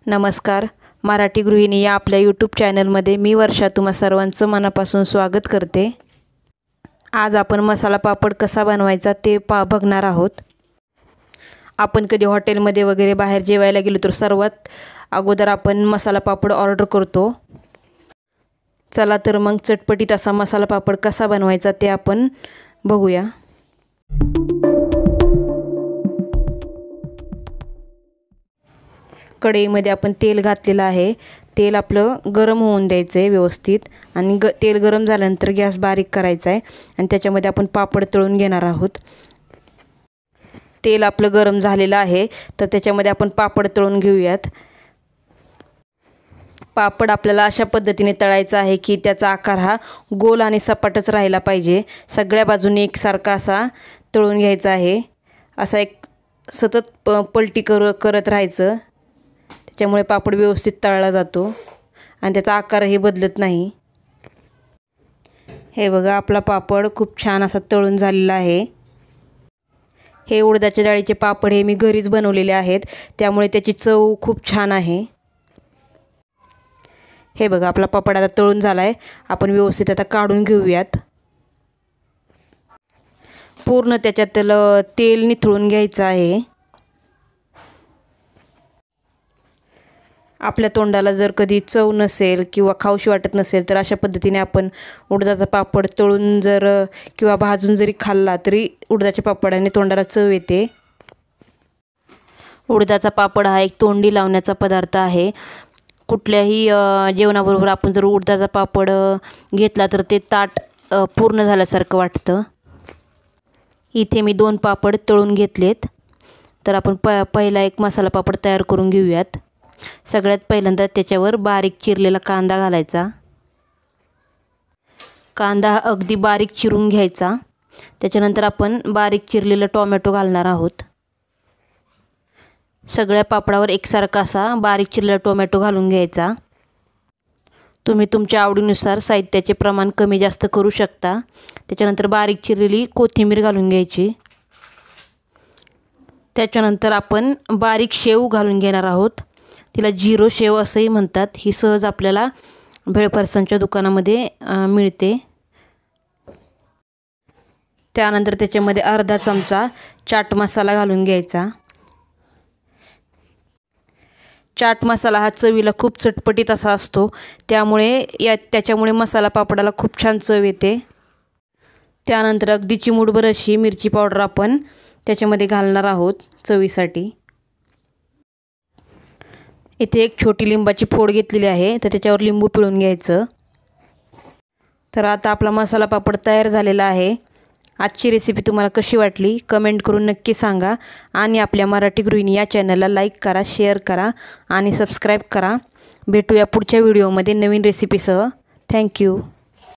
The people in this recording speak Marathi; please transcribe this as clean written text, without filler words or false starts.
नमस्कार. मराठी गृहिणी या आपल्या यूट्यूब चॅनलमध्ये मी वर्षा तुम्हा सर्वांचं मनापासून स्वागत करते. आज आपण मसाला पापड कसा बनवायचा ते बघणार आहोत. आपण कधी हॉटेलमध्ये वगैरे बाहेर जेवायला गेलो तर सर्वात अगोदर आपण मसाला पापड ऑर्डर करतो. चला तर मग चटपटीत असा मसाला पापड कसा बनवायचा ते आपण बघूया. कढईमध्ये आपण तेल घातलेलं आहे. तेल आपलं गरम होऊन द्यायचं आहे व्यवस्थित आणि तेल गरम झाल्यानंतर गॅस बारीक करायचा आहे आणि त्याच्यामध्ये आपण पापड तळून घेणार आहोत. तेल आपलं गरम झालेलं आहे तर त्याच्यामध्ये आपण पापड तळून घेऊयात. पापड आपल्याला अशा पद्धतीने तळायचा आहे की त्याचा आकार हा गोल आणि सपाटच राहिला पाहिजे. सगळ्या बाजूने एकसारखा असा तळून घ्यायचा आहे. असा एक सतत पलटी करत राहायचं. त्याच्यामुळे पापड व्यवस्थित तळला जातो आणि त्याचा आकारही बदलत नाही. हे बघा, आपला पापड खूप छान असा तळून झालेला आहे. हे उडदाच्या डाळीचे पापड हे मी घरीच बनवलेले आहेत, त्यामुळे त्याची चव खूप छान आहे. हे बघा, आपला पापड आता तळून झाला आहे. आपण व्यवस्थित आता काढून घेऊयात. पूर्ण त्याच्यातलं तेल निथळून घ्यायचं आहे. आपल्या तोंडाला जर कधी चव नसेल किंवा खाऊशी वाटत नसेल तर अशा पद्धतीने आपण उडदाचा पापड तळून जर किंवा भाजून जरी खाल्ला तरी उडदाच्या पापडाने तोंडाला चव येते. उडदाचा पापड हा एक तोंडी लावण्याचा पदार्थ आहे. कुठल्याही जेवणाबरोबर आपण जर उडदाचा पापड घेतला तर ते ताट पूर्ण झाल्यासारखं वाटतं. इथे मी 2 पापड तळून घेतलेत. तर आपण पहिला एक मसाला पापड तयार करून घेऊयात. सगळ्यात पहिल्यांदा त्याच्यावर बारीक चिरलेला कांदा घालायचा. कांदा अगदी बारीक चिरून घ्यायचा. त्याच्यानंतर आपण बारीक चिरलेला टोमॅटो घालणार आहोत. सगळ्या पापडावर एकसारखा असा बारीक चिरलेला टोमॅटो घालून घ्यायचा. तुम्ही तुमच्या आवडीनुसार साहित्याचे प्रमाण कमी जास्त करू शकता. त्याच्यानंतर बारीक चिरलेली कोथिंबीर घालून घ्यायची. त्याच्यानंतर आपण बारीक शेव घालून घेणार आहोत. तिला जिरो शेव असंही म्हणतात. ही सहज आपल्याला भेळ फरसाणच्या दुकानामध्ये मिळते. त्यानंतर त्याच्यामध्ये अर्धा चमचा चाट मसाला घालून घ्यायचा. चाट मसाला हा चवीला खूप चटपटीत असा असतो, त्याच्यामुळे मसाला पापडाला खूप छान चव येते. त्यानंतर अगदी चिमूटभर अशी मिरची पावडर आपण त्याच्यामध्ये घालणार आहोत चवीसाठी. इथे एक छोटी लिंबाची फोड घेतलेली आहे, तर त्याच्यावर लिंबू पिळून घ्यायचं. तर आता आपला मसाला पापड तयार झालेला आहे. आजची रेसिपी तुम्हाला कशी वाटली कमेंट करून नक्की सांगा आणि आपल्या मराठी गृहिणी या चॅनलला लाईक करा, शेअर करा आणि सबस्क्राईब करा. भेटूया पुढच्या व्हिडिओमध्ये नवीन रेसिपीसह. थँक्यू.